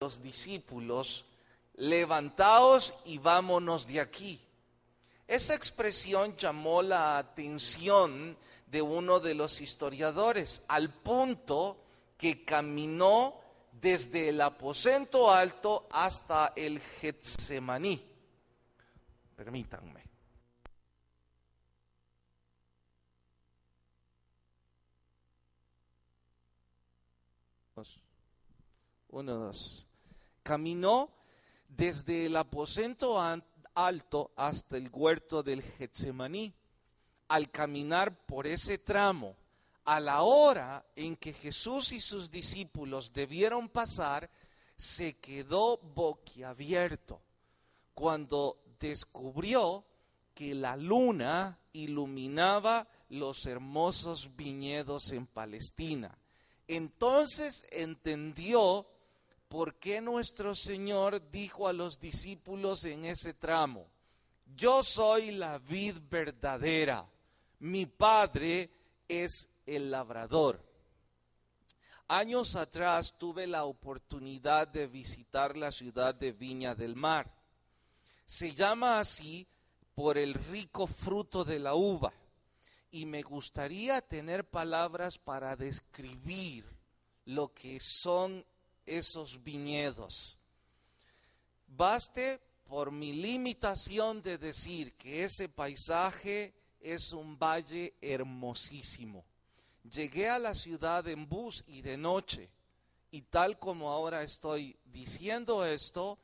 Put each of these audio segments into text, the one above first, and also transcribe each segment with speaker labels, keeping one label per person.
Speaker 1: los discípulos: levantaos y vámonos de aquí. Esa expresión llamó la atención de uno de los historiadores, al punto que caminó desde el aposento alto hasta el Getsemaní. Permítanme. 1, 2. Caminó desde el aposento alto hasta el huerto del Getsemaní. Al caminar por ese tramo, a la hora en que Jesús y sus discípulos debieron pasar, se quedó boquiabierto cuando descubrió que la luna iluminaba los hermosos viñedos en Palestina. Entonces entendió por qué nuestro Señor dijo a los discípulos en ese tramo: yo soy la vid verdadera, mi Padre es el labrador. Años atrás tuve la oportunidad de visitar la ciudad de Viña del Mar. Se llama así por el rico fruto de la uva. Y me gustaría tener palabras para describir lo que son esos viñedos. Baste por mi limitación de decir que ese paisaje es un valle hermosísimo. Llegué a la ciudad en bus y de noche, y tal como ahora estoy diciendo esto,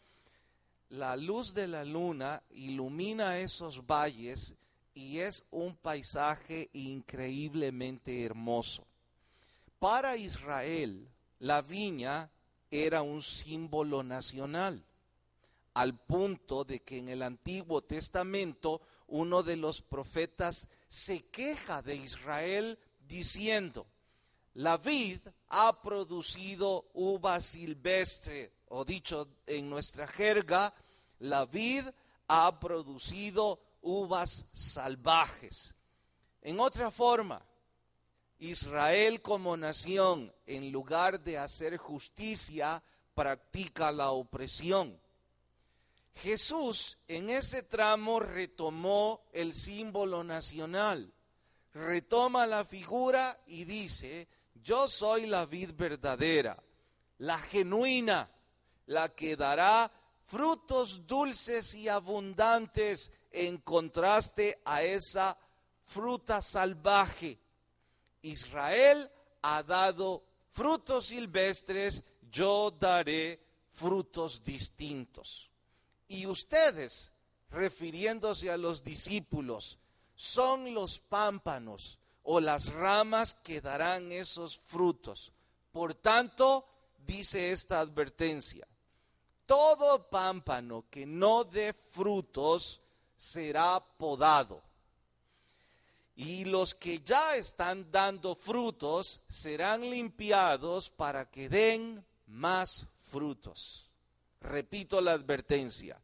Speaker 1: la luz de la luna ilumina esos valles y es un paisaje increíblemente hermoso. Para Israel, la viña era un símbolo nacional, al punto de que en el Antiguo Testamento uno de los profetas se queja de Israel diciendo: la vid ha producido uva silvestre, o dicho en nuestra jerga, la vid ha producido uvas salvajes. En otra forma, Israel como nación, en lugar de hacer justicia, practica la opresión. Jesús en ese tramo retomó el símbolo nacional, retoma la figura y dice: yo soy la vid verdadera, la genuina, la que dará frutos dulces y abundantes en contraste a esa fruta salvaje. Israel ha dado frutos silvestres, yo daré frutos distintos. Y ustedes, refiriéndose a los discípulos, son los pámpanos o las ramas que darán esos frutos. Por tanto, dice esta advertencia: todo pámpano que no dé frutos será podado, y los que ya están dando frutos serán limpiados para que den más frutos. Repito la advertencia: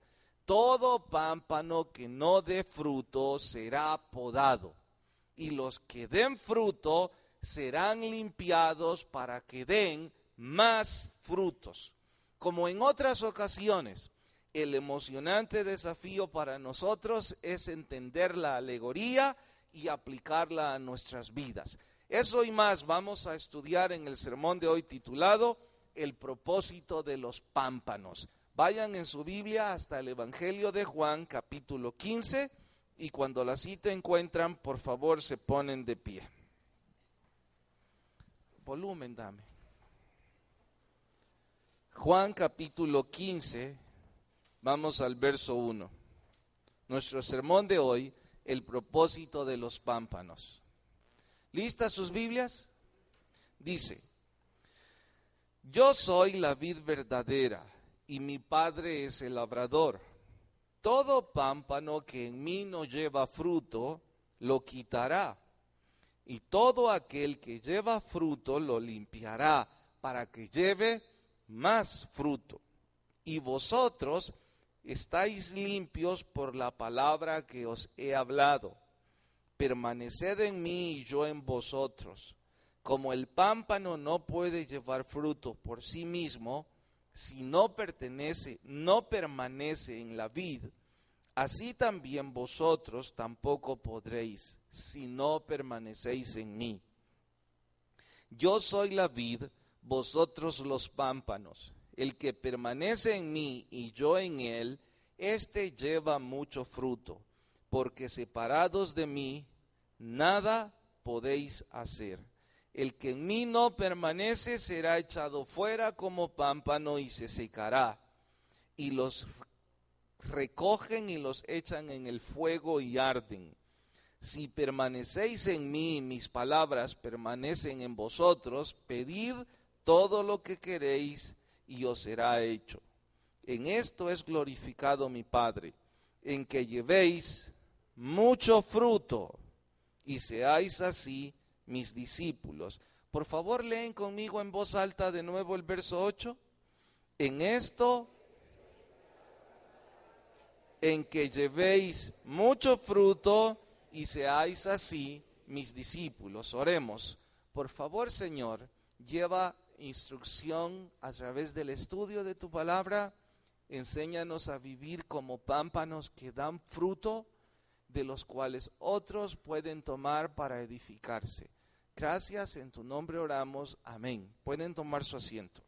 Speaker 1: todo pámpano que no dé fruto será podado, y los que den fruto serán limpiados para que den más frutos. Como en otras ocasiones, el emocionante desafío para nosotros es entender la alegoría y aplicarla a nuestras vidas. Eso y más vamos a estudiar en el sermón de hoy titulado El propósito de los pámpanos. Vayan en su Biblia hasta el Evangelio de Juan, capítulo 15, y cuando la cita encuentran, por favor, se ponen de pie. Volumen, dame. Juan, capítulo 15, vamos al verso 1. Nuestro sermón de hoy: el propósito de los pámpanos. ¿Listas sus Biblias? Dice: yo soy la vid verdadera y mi Padre es el labrador. Todo pámpano que en mí no lleva fruto, lo quitará, y todo aquel que lleva fruto lo limpiará, para que lleve más fruto. Y vosotros estáis limpios por la palabra que os he hablado. Permaneced en mí y yo en vosotros. Como el pámpano no puede llevar fruto por sí mismo, si no permanece en la vid, así también vosotros tampoco podréis, si no permanecéis en mí. Yo soy la vid, vosotros los pámpanos. El que permanece en mí y yo en él, éste lleva mucho fruto, porque separados de mí, nada podéis hacer. El que en mí no permanece será echado fuera como pámpano y se secará. Y los recogen y los echan en el fuego y arden. Si permanecéis en mí y mis palabras permanecen en vosotros, pedid todo lo que queréis y os será hecho. En esto es glorificado mi Padre, en que llevéis mucho fruto y seáis así mis discípulos. Por favor, leen conmigo en voz alta de nuevo el verso 8. En esto, en que llevéis mucho fruto y seáis así mis discípulos. Oremos. Por favor, Señor, lleva instrucción a través del estudio de tu palabra. Enséñanos a vivir como pámpanos que dan fruto, de los cuales otros pueden tomar para edificarse. Gracias, en tu nombre oramos. Amén. Pueden tomar su asiento.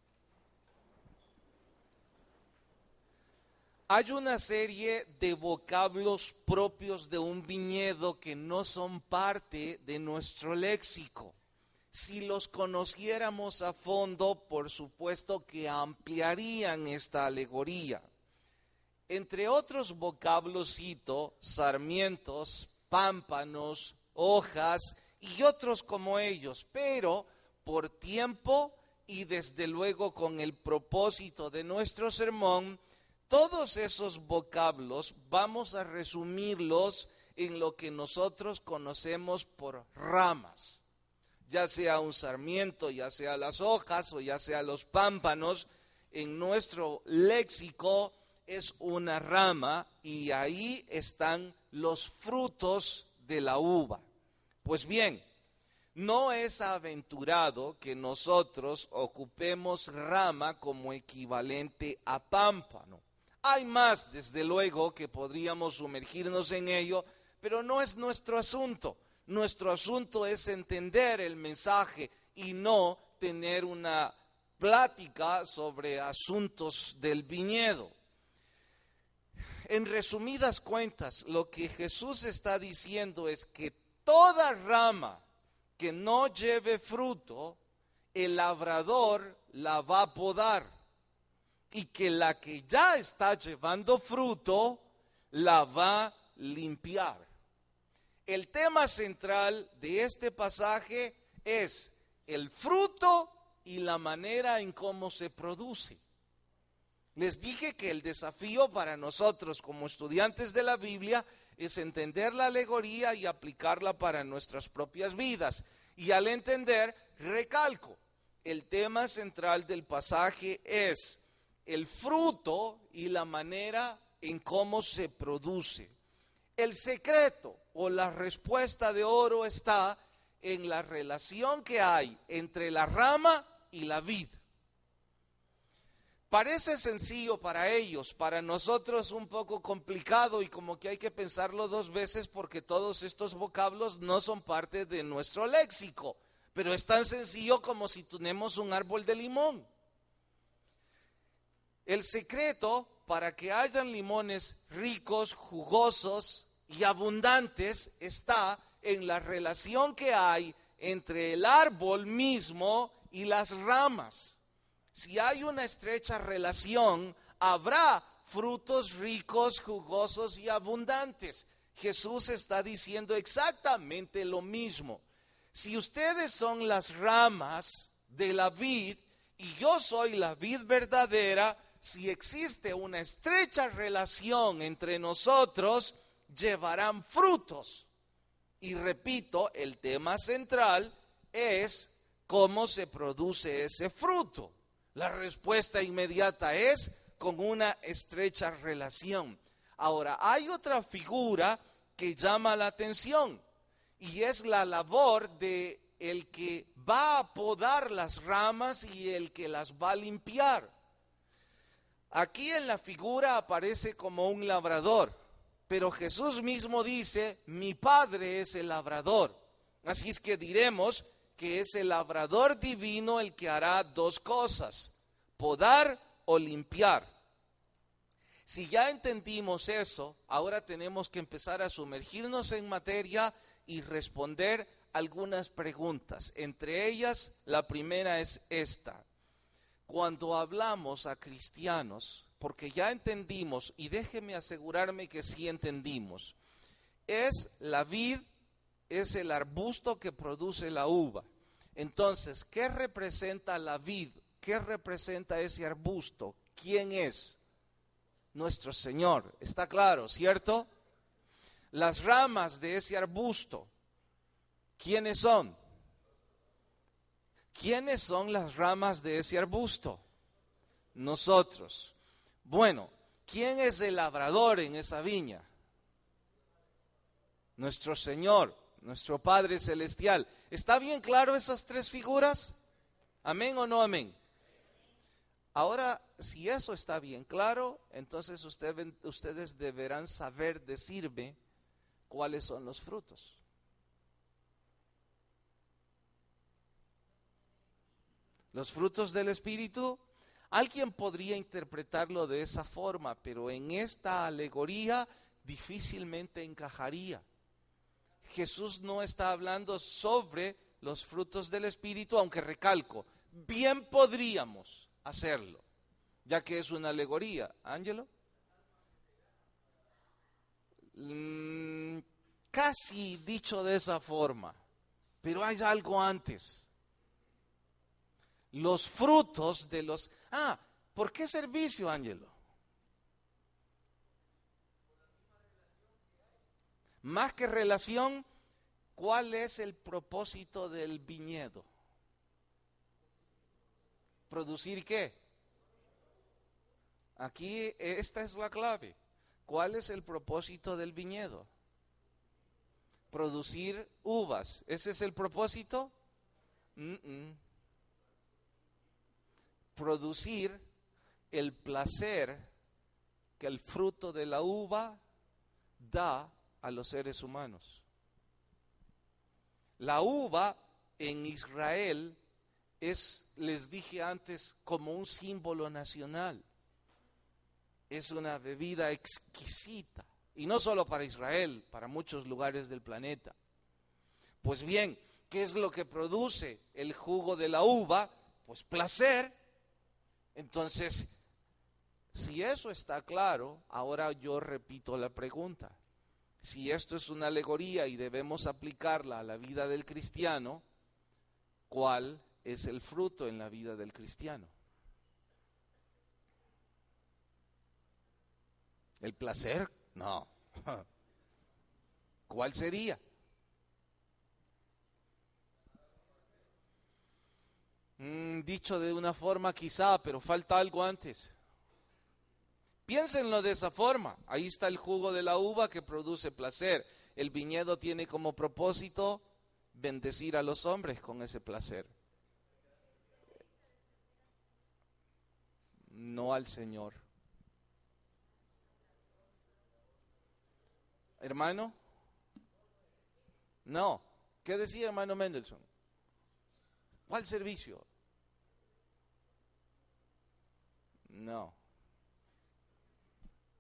Speaker 1: Hay una serie de vocablos propios de un viñedo que no son parte de nuestro léxico. Si los conociéramos a fondo, por supuesto que ampliarían esta alegoría. Entre otros vocablos cito sarmientos, pámpanos, hojas y otros como ellos, pero por tiempo y desde luego con el propósito de nuestro sermón, todos esos vocablos vamos a resumirlos en lo que nosotros conocemos por ramas. Ya sea un sarmiento, ya sea las hojas o ya sea los pámpanos, en nuestro léxico es una rama y ahí están los frutos de la uva. Pues bien, no es aventurado que nosotros ocupemos rama como equivalente a pámpano. Hay más, desde luego, que podríamos sumergirnos en ello, pero no es nuestro asunto. Nuestro asunto es entender el mensaje y no tener una plática sobre asuntos del viñedo. En resumidas cuentas, lo que Jesús está diciendo es que toda rama que no lleve fruto, el labrador la va a podar. Y que la que ya está llevando fruto, la va a limpiar. El tema central de este pasaje es el fruto y la manera en cómo se produce. Les dije que el desafío para nosotros como estudiantes de la Biblia es entender la alegoría y aplicarla para nuestras propias vidas. Y al entender, recalco, el tema central del pasaje es el fruto y la manera en cómo se produce. El secreto o la respuesta de oro está en la relación que hay entre la rama y la vid. Parece sencillo para ellos, para nosotros un poco complicado y como que hay que pensarlo dos veces porque todos estos vocablos no son parte de nuestro léxico, pero es tan sencillo como si tenemos un árbol de limón. El secreto para que hayan limones ricos, jugosos y abundantes está en la relación que hay entre el árbol mismo y las ramas. Si hay una estrecha relación, habrá frutos ricos, jugosos y abundantes. Jesús está diciendo exactamente lo mismo. Si ustedes son las ramas de la vid y yo soy la vid verdadera, si existe una estrecha relación entre nosotros, llevarán frutos. Y repito, el tema central es cómo se produce ese fruto. La respuesta inmediata es con una estrecha relación. Ahora, hay otra figura que llama la atención y es la labor de el que va a podar las ramas y el que las va a limpiar. Aquí en la figura aparece como un labrador, pero Jesús mismo dice, mi Padre es el labrador. Así es que diremos que es el labrador divino el que hará dos cosas, podar o limpiar. Si ya entendimos eso, ahora tenemos que empezar a sumergirnos en materia y responder algunas preguntas. Entre ellas, la primera es esta. Cuando hablamos a cristianos, porque ya entendimos, y déjeme asegurarme que sí entendimos, es la vid, es el arbusto que produce la uva. Entonces, ¿qué representa la vid? ¿Qué representa ese arbusto? ¿Quién es? Nuestro Señor. ¿Está claro, cierto? Las ramas de ese arbusto, ¿quiénes son? ¿Quiénes son las ramas de ese arbusto? Nosotros. Bueno, ¿quién es el labrador en esa viña? Nuestro Señor, nuestro Padre Celestial. ¿Está bien claro esas tres figuras? ¿Amén o no amén? Ahora, si eso está bien claro, entonces ustedes deberán saber decirme cuáles son los frutos. Los frutos del Espíritu, alguien podría interpretarlo de esa forma, pero en esta alegoría difícilmente encajaría. Jesús no está hablando sobre los frutos del Espíritu, aunque recalco, bien podríamos hacerlo, ya que es una alegoría. ¿Ángelo? Casi dicho de esa forma, pero hay algo antes. Los frutos de los... ¿por qué servicio, Ángelo? Más que relación, ¿cuál es el propósito del viñedo? ¿Producir qué? Aquí esta es la clave. ¿Cuál es el propósito del viñedo? Producir uvas. ¿Ese es el propósito? Producir el placer que el fruto de la uva da a los seres humanos. La uva en Israel es, les dije antes, como un símbolo nacional. Es una bebida exquisita, y no solo para Israel, para muchos lugares del planeta. Pues bien, ¿qué es lo que produce el jugo de la uva? Pues placer. Entonces, si eso está claro, ahora yo repito la pregunta. Si esto es una alegoría y debemos aplicarla a la vida del cristiano, ¿cuál es el fruto en la vida del cristiano? ¿El placer? No. ¿Cuál sería? Dicho de una forma quizá, pero falta algo antes. Piénsenlo de esa forma. Ahí está el jugo de la uva que produce placer. El viñedo tiene como propósito bendecir a los hombres con ese placer. No al Señor. ¿Hermano? No. ¿Qué decía hermano Mendelssohn? ¿Cuál servicio? No.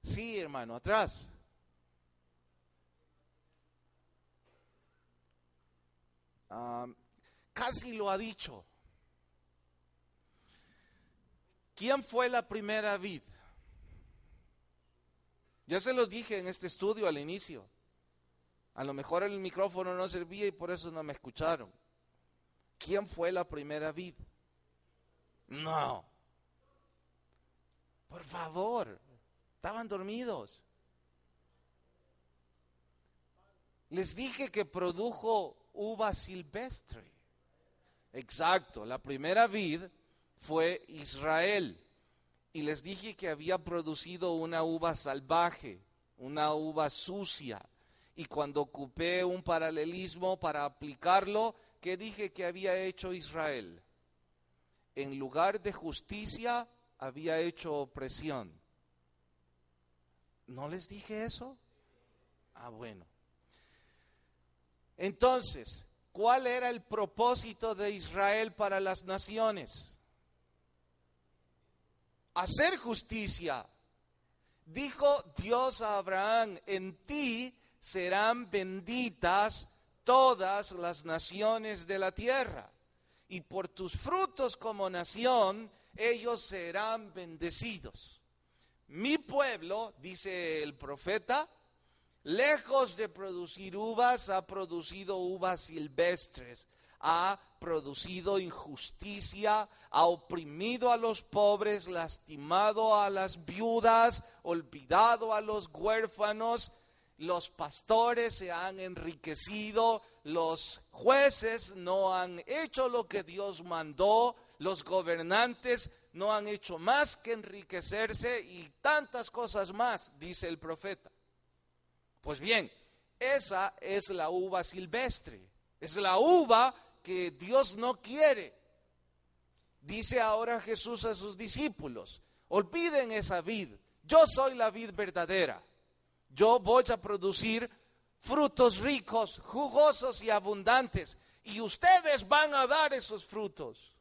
Speaker 1: Sí, hermano, atrás. Casi lo ha dicho. ¿Quién fue la primera vid? Ya se los dije en este estudio al inicio. A lo mejor el micrófono no servía y por eso no me escucharon. ¿Quién fue la primera vid? No. Por favor, estaban dormidos. Les dije que produjo uva silvestre. Exacto, la primera vid fue Israel. Y les dije que había producido una uva salvaje, una uva sucia. Y cuando ocupé un paralelismo para aplicarlo, ¿qué dije que había hecho Israel? En lugar de justicia, había hecho presión. ¿No les dije eso? Ah, bueno. Entonces, ¿cuál era el propósito de Israel para las naciones? Hacer justicia. Dijo Dios a Abraham, en ti serán benditas todas las naciones de la tierra, y por tus frutos como nación, ellos serán bendecidos. Mi pueblo, dice el profeta, lejos de producir uvas, ha producido uvas silvestres, ha producido injusticia, ha oprimido a los pobres, lastimado a las viudas, olvidado a los huérfanos. Los pastores se han enriquecido, los jueces no han hecho lo que Dios mandó, los gobernantes no han hecho más que enriquecerse y tantas cosas más, dice el profeta. Pues bien, esa es la uva silvestre, es la uva que Dios no quiere. Dice ahora Jesús a sus discípulos, olviden esa vid, yo soy la vid verdadera, yo voy a producir frutos ricos, jugosos y abundantes, y ustedes van a dar esos frutos.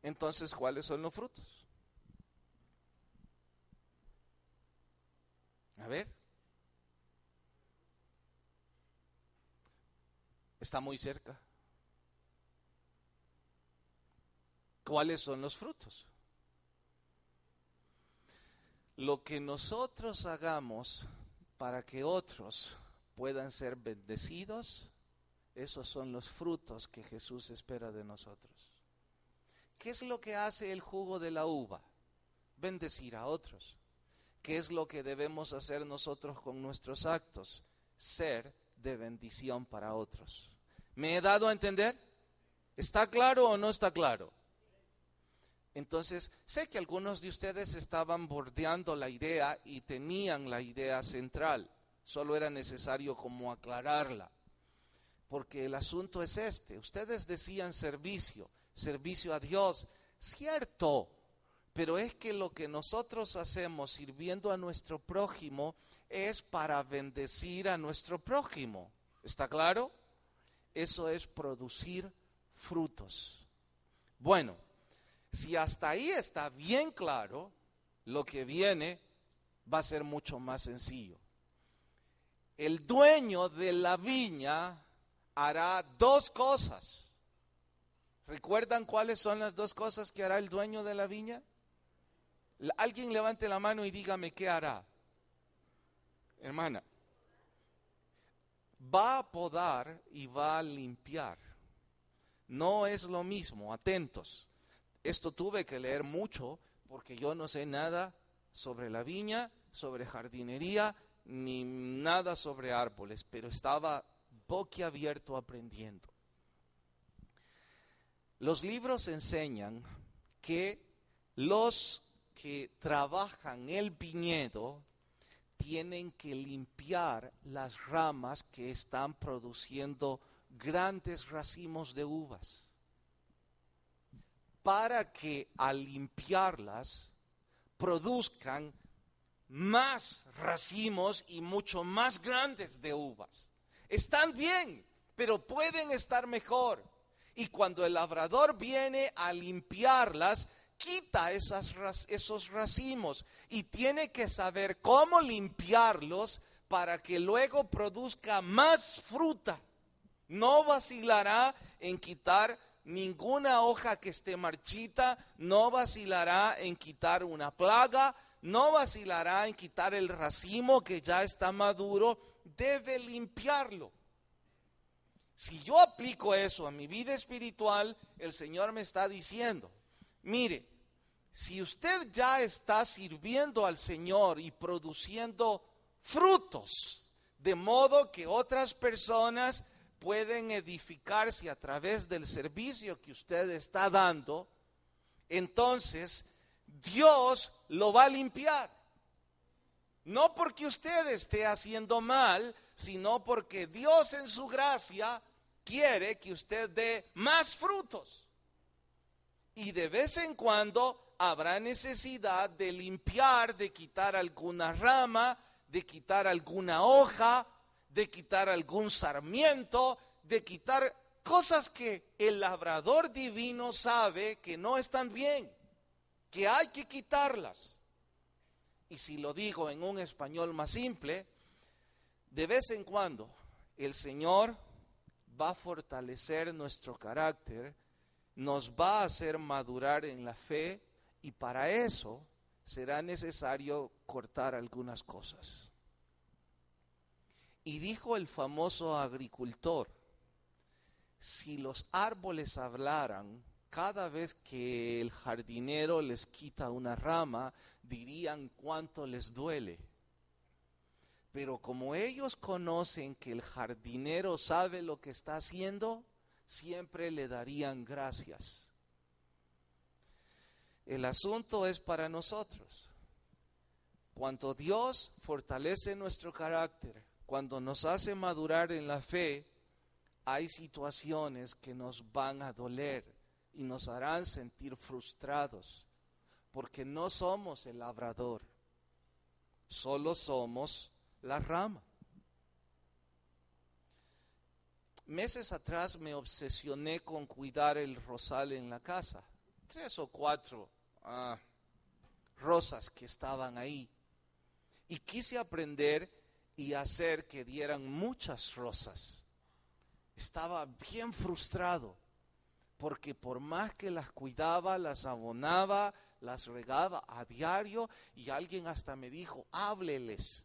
Speaker 1: Entonces, ¿cuáles son los frutos? A ver. Está muy cerca. ¿Cuáles son los frutos? Lo que nosotros hagamos para que otros puedan ser bendecidos, esos son los frutos que Jesús espera de nosotros. ¿Qué es lo que hace el jugo de la uva? Bendecir a otros. ¿Qué es lo que debemos hacer nosotros con nuestros actos? Ser de bendición para otros. ¿Me he dado a entender? ¿Está claro o no está claro? Entonces, sé que algunos de ustedes estaban bordeando la idea y tenían la idea central. Solo era necesario como aclararla. Porque el asunto es este. Ustedes decían servicio a Dios. Cierto, pero es que lo que nosotros hacemos sirviendo a nuestro prójimo es para bendecir a nuestro prójimo. ¿Está claro? Eso es producir frutos. Bueno, si hasta ahí está bien claro, lo que viene va a ser mucho más sencillo. El dueño de la viña hará dos cosas. ¿Recuerdan cuáles son las dos cosas que hará el dueño de la viña? Alguien levante la mano y dígame qué hará. Hermana, va a podar y va a limpiar. No es lo mismo, atentos. Esto tuve que leer mucho porque yo no sé nada sobre la viña, sobre jardinería, ni nada sobre árboles, pero estaba boquiabierto aprendiendo. Los libros enseñan que los que trabajan el viñedo tienen que limpiar las ramas que están produciendo grandes racimos de uvas, para que al limpiarlas produzcan más racimos y mucho más grandes de uvas. Están bien, pero pueden estar mejor. Y cuando el labrador viene a limpiarlas, quita esos racimos y tiene que saber cómo limpiarlos para que luego produzca más fruta. No vacilará en quitar ninguna hoja que esté marchita, no vacilará en quitar una plaga, no vacilará en quitar el racimo que ya está maduro, debe limpiarlo. Si yo aplico eso a mi vida espiritual, el Señor me está diciendo, mire, si usted ya está sirviendo al Señor y produciendo frutos, de modo que otras personas pueden edificarse a través del servicio que usted está dando, entonces Dios lo va a limpiar. No porque usted esté haciendo mal, sino porque Dios en su gracia quiere que usted dé más frutos. Y de vez en cuando habrá necesidad de limpiar, de quitar alguna rama, de quitar alguna hoja, de quitar algún sarmiento, de quitar cosas que el labrador divino sabe que no están bien, que hay que quitarlas. Y si lo digo en un español más simple, de vez en cuando el Señor va a fortalecer nuestro carácter, nos va a hacer madurar en la fe, y para eso será necesario cortar algunas cosas. Y dijo el famoso agricultor: si los árboles hablaran, cada vez que el jardinero les quita una rama, dirían cuánto les duele. Pero como ellos conocen que el jardinero sabe lo que está haciendo, siempre le darían gracias. El asunto es para nosotros. Cuando Dios fortalece nuestro carácter, cuando nos hace madurar en la fe, hay situaciones que nos van a doler y nos harán sentir frustrados, porque no somos el labrador, solo somos la rama. Meses atrás me obsesioné con cuidar el rosal en la casa. 3 o 4 rosas que estaban ahí. Y quise aprender y hacer que dieran muchas rosas. Estaba bien frustrado, porque por más que las cuidaba, las abonaba, las regaba a diario, y alguien hasta me dijo: hábleles.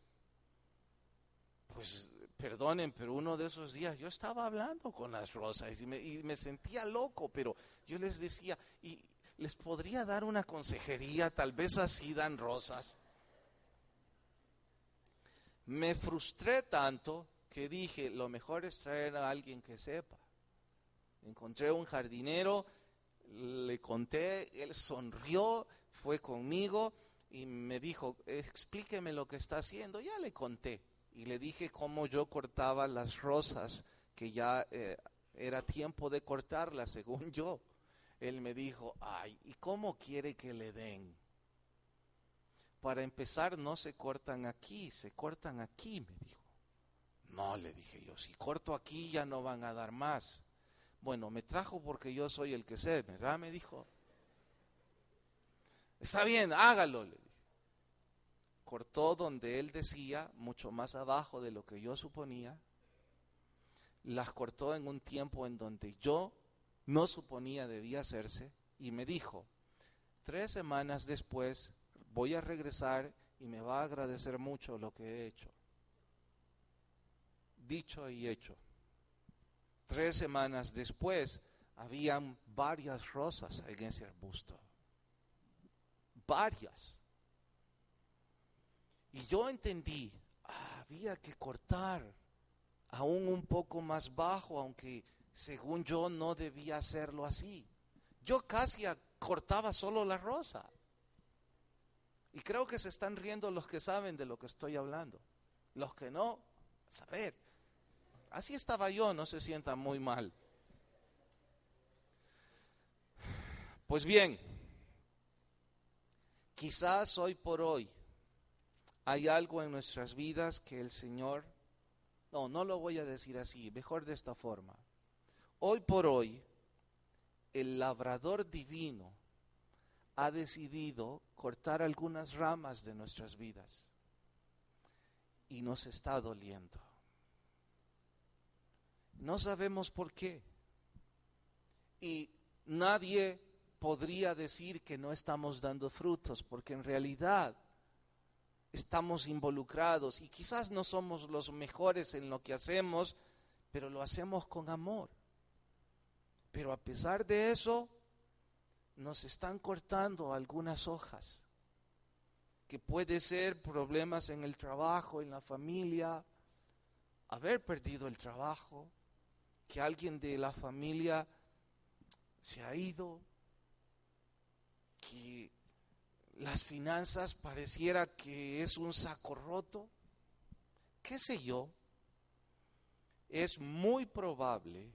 Speaker 1: Pues perdonen, pero uno de esos días yo estaba hablando con las rosas y me sentía loco, pero yo les decía: ¿y les podría dar una consejería? Tal vez así dan rosas. Me frustré tanto que dije: lo mejor es traer a alguien que sepa. Encontré un jardinero, le conté, él sonrió, fue conmigo y me dijo: explíqueme lo que está haciendo. Ya le conté y le dije cómo yo cortaba las rosas, que ya era tiempo de cortarlas según yo. Él me dijo: ay, ¿y cómo quiere que le den? Para empezar, no se cortan aquí, se cortan aquí, me dijo. No, le dije yo, si corto aquí ya no van a dar más. Bueno, me trajo porque yo soy el que sé, ¿verdad? Me dijo. Está bien, hágalo, le dije. Cortó donde él decía, mucho más abajo de lo que yo suponía. Las cortó en un tiempo en donde yo no suponía debía hacerse, y me dijo: 3 semanas después voy a regresar y me va a agradecer mucho lo que he hecho. Dicho y hecho. 3 semanas después habían varias rosas en ese arbusto. Varias. Y yo entendí, había que cortar aún un poco más bajo, aunque según yo no debía hacerlo así. Yo casi cortaba solo la rosa. Y creo que se están riendo los que saben de lo que estoy hablando. Los que no, saber. Así estaba yo, no se sientan muy mal. Pues bien, quizás hoy por hoy hay algo en nuestras vidas que el Señor... No lo voy a decir así, mejor de esta forma. Hoy por hoy, el labrador divino ha decidido cortar algunas ramas de nuestras vidas y nos está doliendo. No sabemos por qué. Y nadie podría decir que no estamos dando frutos, porque en realidad estamos involucrados y quizás no somos los mejores en lo que hacemos, pero lo hacemos con amor. Pero a pesar de eso, nos están cortando algunas hojas, que puede ser problemas en el trabajo, en la familia, haber perdido el trabajo, que alguien de la familia se ha ido, que las finanzas pareciera que es un saco roto, qué sé yo. Es muy probable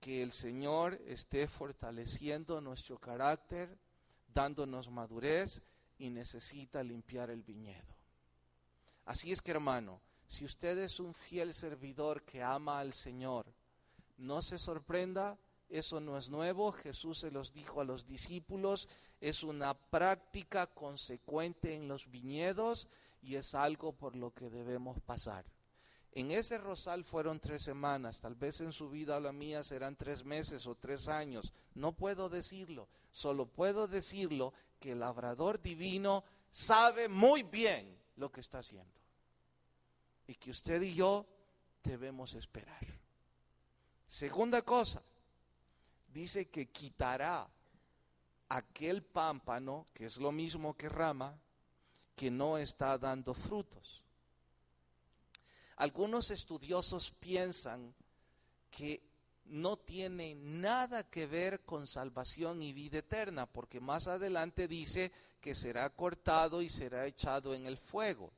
Speaker 1: que el Señor esté fortaleciendo nuestro carácter, dándonos madurez y necesita limpiar el viñedo. Así es que, hermano, si usted es un fiel servidor que ama al Señor, no se sorprenda, eso no es nuevo, Jesús se los dijo a los discípulos, es una práctica consecuente en los viñedos y es algo por lo que debemos pasar. En ese rosal fueron 3 semanas, tal vez en su vida o la mía serán 3 meses o 3 años, no puedo decirlo, solo puedo decirlo que el labrador divino sabe muy bien lo que está haciendo y que usted y yo debemos esperar. Segunda cosa, dice que quitará aquel pámpano, que es lo mismo que rama, que no está dando frutos. Algunos estudiosos piensan que no tiene nada que ver con salvación y vida eterna, porque más adelante dice que será cortado y será echado en el fuego.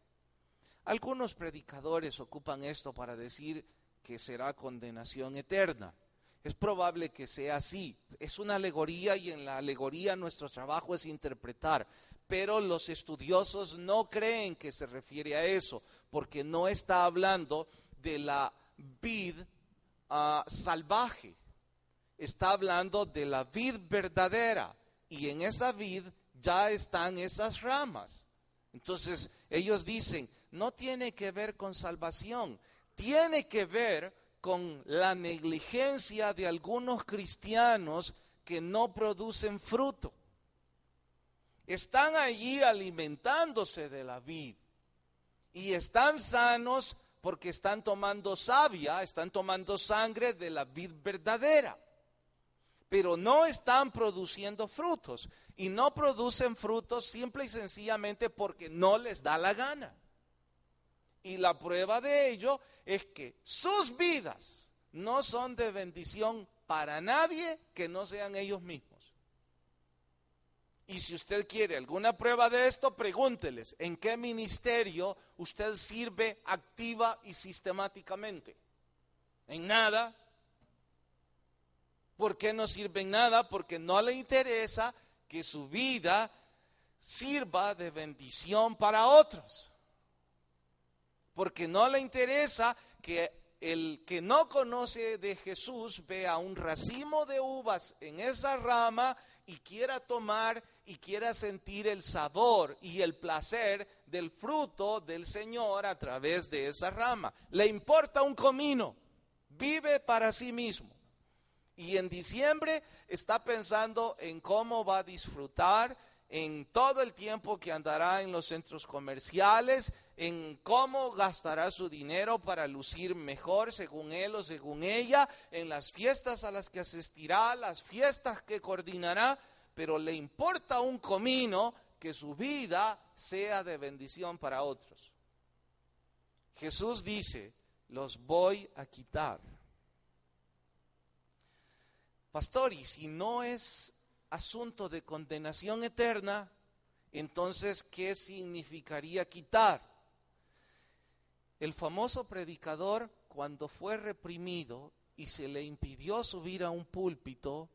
Speaker 1: Algunos predicadores ocupan esto para decir que será condenación eterna. Es probable que sea así, es una alegoría y en la alegoría nuestro trabajo es interpretar, pero los estudiosos no creen que se refiere a eso, porque no está hablando de la vid salvaje, está hablando de la vid verdadera y en esa vid ya están esas ramas. Entonces ellos dicen, no tiene que ver con salvación, tiene que ver con la negligencia de algunos cristianos que no producen fruto. Están allí alimentándose de la vid y están sanos porque están tomando savia, están tomando sangre de la vid verdadera, pero no están produciendo frutos y no producen frutos simple y sencillamente porque no les da la gana. Y la prueba de ello es que sus vidas no son de bendición para nadie que no sean ellos mismos. Y si usted quiere alguna prueba de esto, pregúnteles, ¿en qué ministerio usted sirve activa y sistemáticamente? En nada. ¿Por qué no sirve en nada? Porque no le interesa que su vida sirva de bendición para otros. Porque no le interesa que el que no conoce de Jesús vea un racimo de uvas en esa rama y quiera tomar y quiera sentir el sabor y el placer del fruto del Señor a través de esa rama. Le importa un comino, vive para sí mismo. Y en diciembre está pensando en cómo va a disfrutar en todo el tiempo que andará en los centros comerciales, en cómo gastará su dinero para lucir mejor según él o según ella, en las fiestas a las que asistirá, las fiestas que coordinará, pero le importa un comino que su vida sea de bendición para otros. Jesús dice, los voy a quitar. Pastor, y si no es asunto de condenación eterna, entonces, ¿qué significaría quitar? El famoso predicador, cuando fue reprimido y se le impidió subir a un púlpito,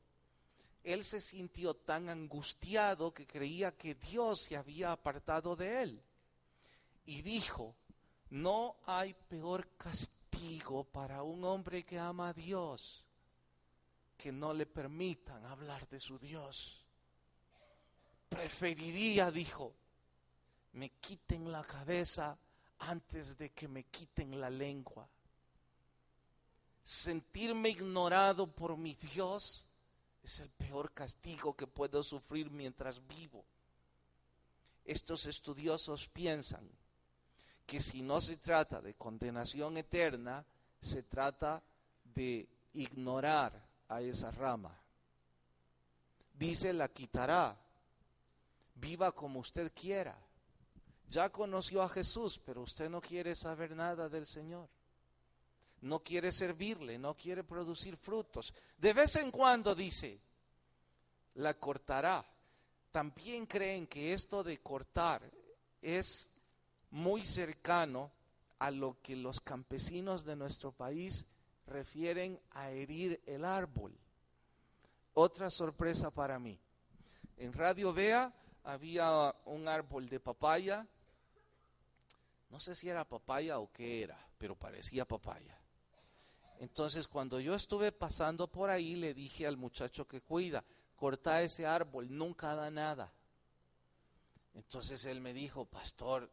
Speaker 1: él se sintió tan angustiado que creía que Dios se había apartado de él. Y dijo, no hay peor castigo para un hombre que ama a Dios que no le permitan hablar de su Dios. Preferiría, dijo, me quiten la cabeza antes de que me quiten la lengua. Sentirme ignorado por mi Dios es el peor castigo que puedo sufrir mientras vivo. Estos estudiosos piensan que si no se trata de condenación eterna, se trata de ignorar a esa rama. Dice, la quitará. Viva como usted quiera. Ya conoció a Jesús, pero usted no quiere saber nada del Señor. No quiere servirle, no quiere producir frutos. De vez en cuando, dice, la cortará. También creen que esto de cortar es muy cercano a lo que los campesinos de nuestro país refieren a herir el árbol. Otra sorpresa para mí. En Radio Vea había un árbol de papaya. No sé si era papaya o qué era, pero parecía papaya. Entonces, cuando yo estuve pasando por ahí, le dije al muchacho que cuida, corta ese árbol, nunca da nada. Entonces él me dijo, pastor,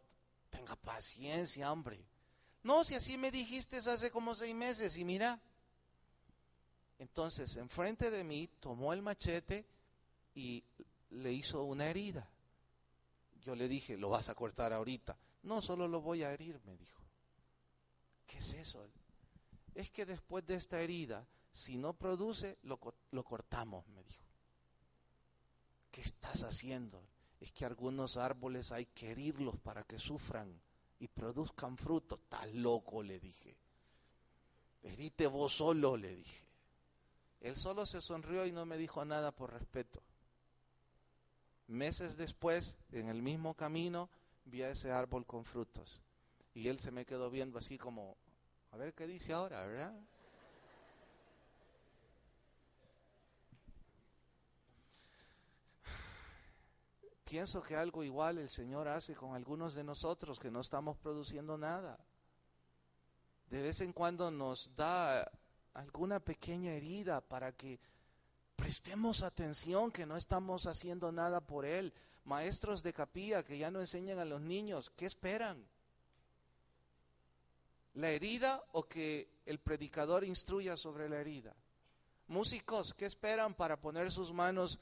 Speaker 1: tenga paciencia, hombre. No, si así me dijiste hace como 6 meses y mira. Entonces, enfrente de mí, tomó el machete y le hizo una herida. Yo le dije, ¿lo vas a cortar ahorita? No, solo lo voy a herir, me dijo. ¿Qué es eso? Es que después de esta herida, si no produce, lo cortamos, me dijo. ¿Qué estás haciendo? Es que algunos árboles hay que herirlos para que sufran y produzcan fruto. Estás loco, le dije. Herite vos solo, le dije. Él solo se sonrió y no me dijo nada por respeto. Meses después, en el mismo camino, vi a ese árbol con frutos. Y él se me quedó viendo así como, a ver qué dice ahora, ¿verdad? Pienso que algo igual el Señor hace con algunos de nosotros que no estamos produciendo nada. De vez en cuando nos da alguna pequeña herida para que prestemos atención que no estamos haciendo nada por Él. Maestros de capilla que ya no enseñan a los niños, ¿qué esperan? ¿La herida o que el predicador instruya sobre la herida? Músicos, ¿qué esperan para poner sus manos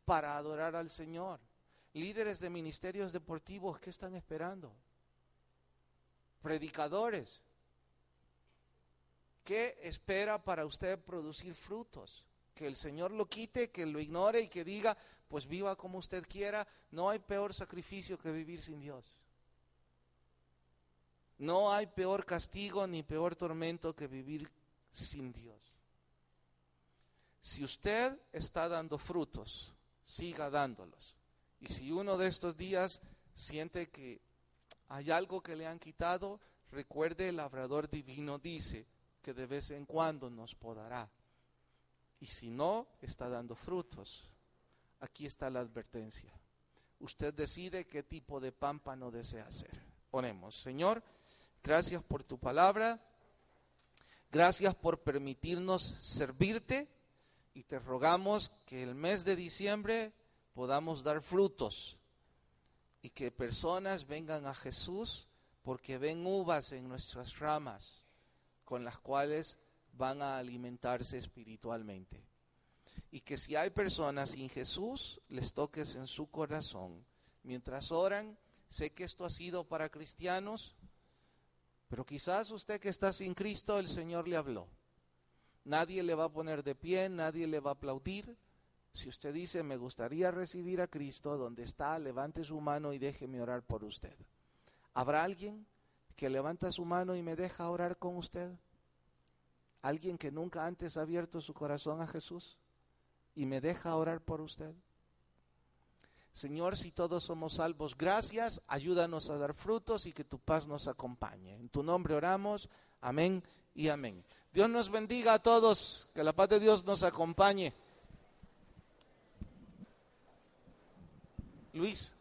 Speaker 1: para adorar al Señor? Líderes de ministerios deportivos, ¿qué están esperando? Predicadores, ¿qué espera para usted producir frutos? Que el Señor lo quite, que lo ignore y que diga, pues viva como usted quiera. No hay peor sacrificio que vivir sin Dios. No hay peor castigo ni peor tormento que vivir sin Dios. Si usted está dando frutos, siga dándolos. Y si uno de estos días siente que hay algo que le han quitado, recuerde, el labrador divino dice que de vez en cuando nos podará. Y si no está dando frutos, aquí está la advertencia. Usted decide qué tipo de pámpano desea hacer. Oremos. Señor, gracias por tu palabra. Gracias por permitirnos servirte. Y te rogamos que el mes de diciembre podamos dar frutos. Y que personas vengan a Jesús porque ven uvas en nuestras ramas con las cuales van a alimentarse espiritualmente. Y que si hay personas sin Jesús, les toques en su corazón. Mientras oran, sé que esto ha sido para cristianos, pero quizás usted que está sin Cristo, el Señor le habló. Nadie le va a poner de pie, nadie le va a aplaudir. Si usted dice, me gustaría recibir a Cristo, donde está, levante su mano y déjeme orar por usted. ¿Habrá alguien que levanta su mano y me deja orar con usted? ¿Alguien que nunca antes ha abierto su corazón a Jesús y me deja orar por usted? Señor, si todos somos salvos, gracias, ayúdanos a dar frutos y que tu paz nos acompañe. En tu nombre oramos, amén y amén. Dios nos bendiga a todos, que la paz de Dios nos acompañe. Luis.